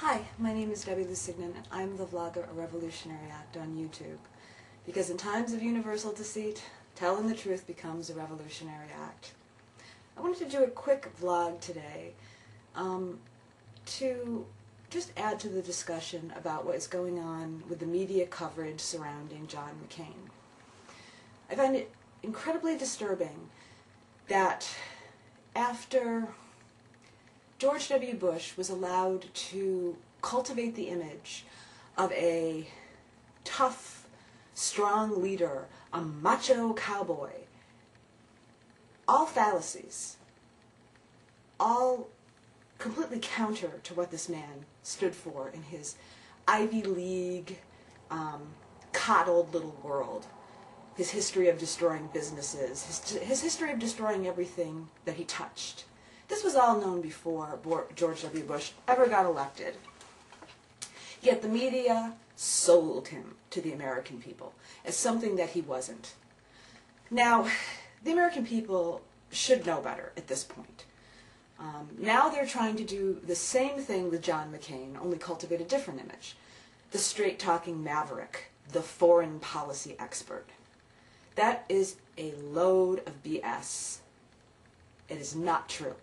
Hi, my name is Debbie Lusignan, and I'm the vlogger A Revolutionary Act on YouTube. Because in times of universal deceit, telling the truth becomes a revolutionary act. I wanted to do a quick vlog today to just add to the discussion about what is going on with the media coverage surrounding John McCain. I find it incredibly disturbing that after George W. Bush was allowed to cultivate the image of a tough, strong leader, a macho cowboy, all fallacies, all completely counter to what this man stood for in his Ivy League, coddled little world. His history of destroying businesses, his history of destroying everything that he touched. This was all known before George W. Bush ever got elected. Yet the media sold him to the American people as something that he wasn't. Now, the American people should know better at this point. Now they're trying to do the same thing with John McCain, only cultivate a different image. The straight-talking maverick, the foreign policy expert. That is a load of BS. It is not true.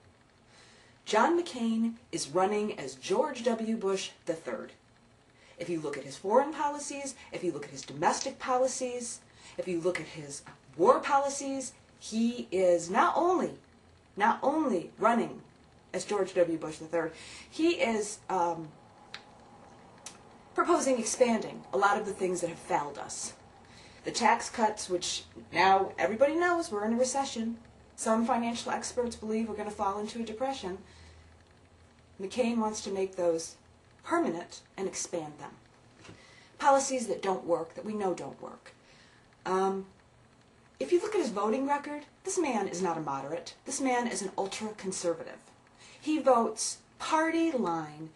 John McCain is running as George W. Bush III. If you look at his foreign policies, if you look at his domestic policies, if you look at his war policies, he is not only running as George W. Bush III, he is proposing expanding a lot of the things that have failed us. The tax cuts, which now everybody knows we're in a recession. Some financial experts believe we're going to fall into a depression. McCain wants to make those permanent and expand them. Policies that don't work, that we know don't work. If you look at his voting record, this man is not a moderate. This man is an ultra-conservative. He votes party line,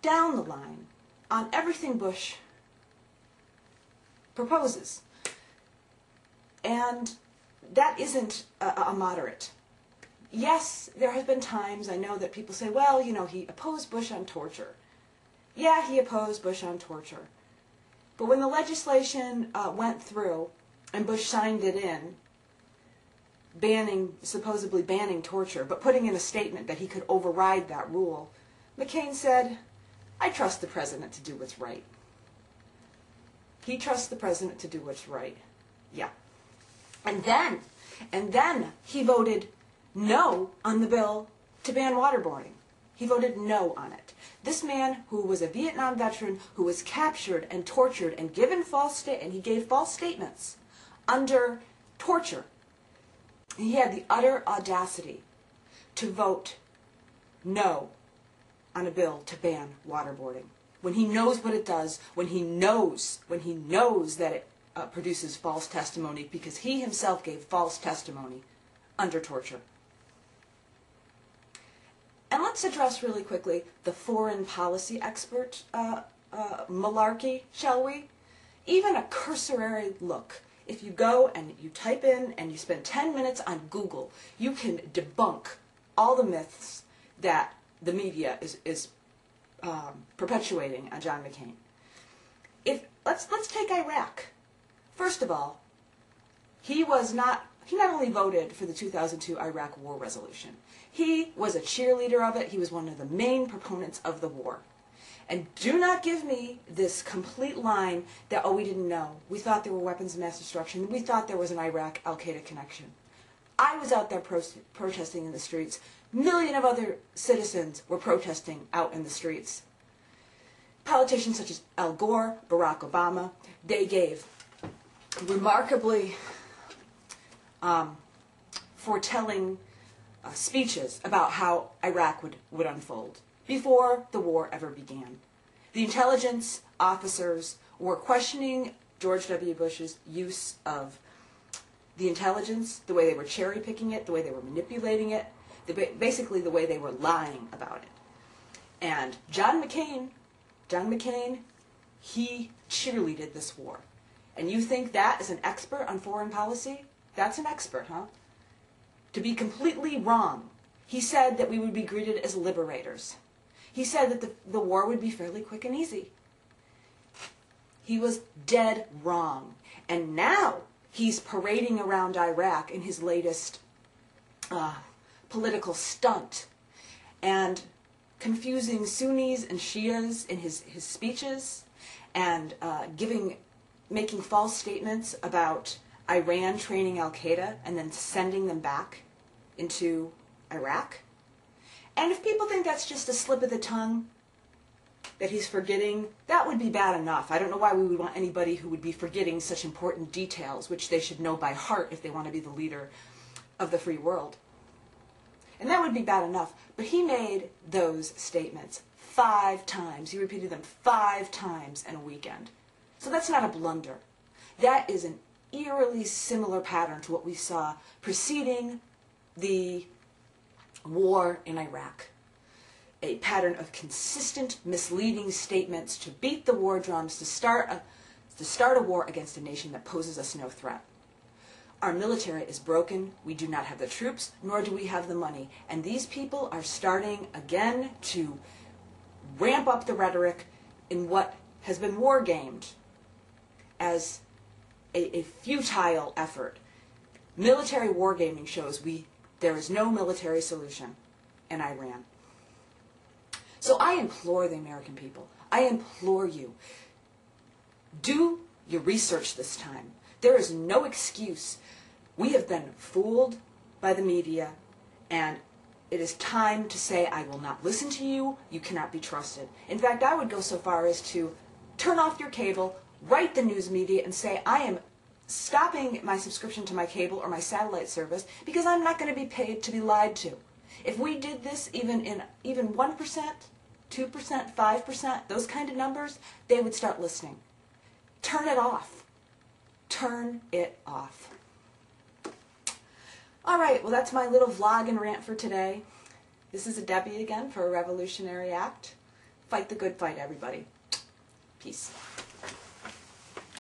down the line, on everything Bush proposes. And that isn't a moderate. Yes, there have been times, I know that people say, well, you know, he opposed Bush on torture. Yeah, he opposed Bush on torture. But when the legislation went through and Bush signed it in, supposedly banning torture, but putting in a statement that he could override that rule, McCain said, I trust the president to do what's right. He trusts the president to do what's right. Yeah. And then he voted no on the bill to ban waterboarding. He voted no on it. This man, who was a Vietnam veteran, who was captured and tortured and given he gave false statements under torture. He had the utter audacity to vote no on a bill to ban waterboarding. When he knows what it does, when he knows that it produces false testimony, because he himself gave false testimony under torture. And let's address really quickly the foreign policy expert malarkey, shall we? Even a cursory look. If you go and you type in and you spend 10 minutes on Google, you can debunk all the myths that the media is perpetuating on John McCain. Let's take Iraq. First of all, he not only voted for the 2002 Iraq war resolution, he was a cheerleader of it. He was one of the main proponents of the war. And do not give me this complete line that, oh, we didn't know. We thought there were weapons of mass destruction. We thought there was an Iraq Al-Qaeda connection. I was out there protesting in the streets. Millions of other citizens were protesting out in the streets. Politicians such as Al Gore, Barack Obama, they gave remarkably foretelling speeches about how Iraq would unfold before the war ever began. The intelligence officers were questioning George W. Bush's use of the intelligence, the way they were cherry-picking it, the way they were manipulating it, basically the way they were lying about it. And John McCain, he cheerleaded this war. And you think that is an expert on foreign policy? That's an expert, huh? To be completely wrong. He said that we would be greeted as liberators. He said that the war would be fairly quick and easy. He was dead wrong. And now he's parading around Iraq in his latest political stunt and confusing Sunnis and Shias in his speeches and making false statements about Iran training Al-Qaeda and then sending them back into Iraq. And if people think that's just a slip of the tongue, that he's forgetting, that would be bad enough. I don't know why we would want anybody who would be forgetting such important details, which they should know by heart if they want to be the leader of the free world. And that would be bad enough. But he made those statements 5 times. He repeated them 5 times in a weekend. So that's not a blunder. That is an eerily similar pattern to what we saw preceding the war in Iraq. A pattern of consistent, misleading statements to beat the war drums, to start a war against a nation that poses us no threat. Our military is broken. We do not have the troops, nor do we have the money. And these people are starting again to ramp up the rhetoric in what has been war-gamed as a futile effort. Military wargaming shows there is no military solution in Iran. So I implore the American people, I implore you, do your research this time. There is no excuse. We have been fooled by the media, and it is time to say, I will not listen to you, you cannot be trusted. In fact, I would go so far as to turn off your cable, write the news media, and say, I am stopping my subscription to my cable or my satellite service because I'm not going to be paid to be lied to. If we did this even 1%, 2%, 5%, those kind of numbers, they would start listening. Turn it off. Turn it off. All right, well, that's my little vlog and rant for today. This is Debbie again for A Revolutionary Act. Fight the good fight, everybody. Peace.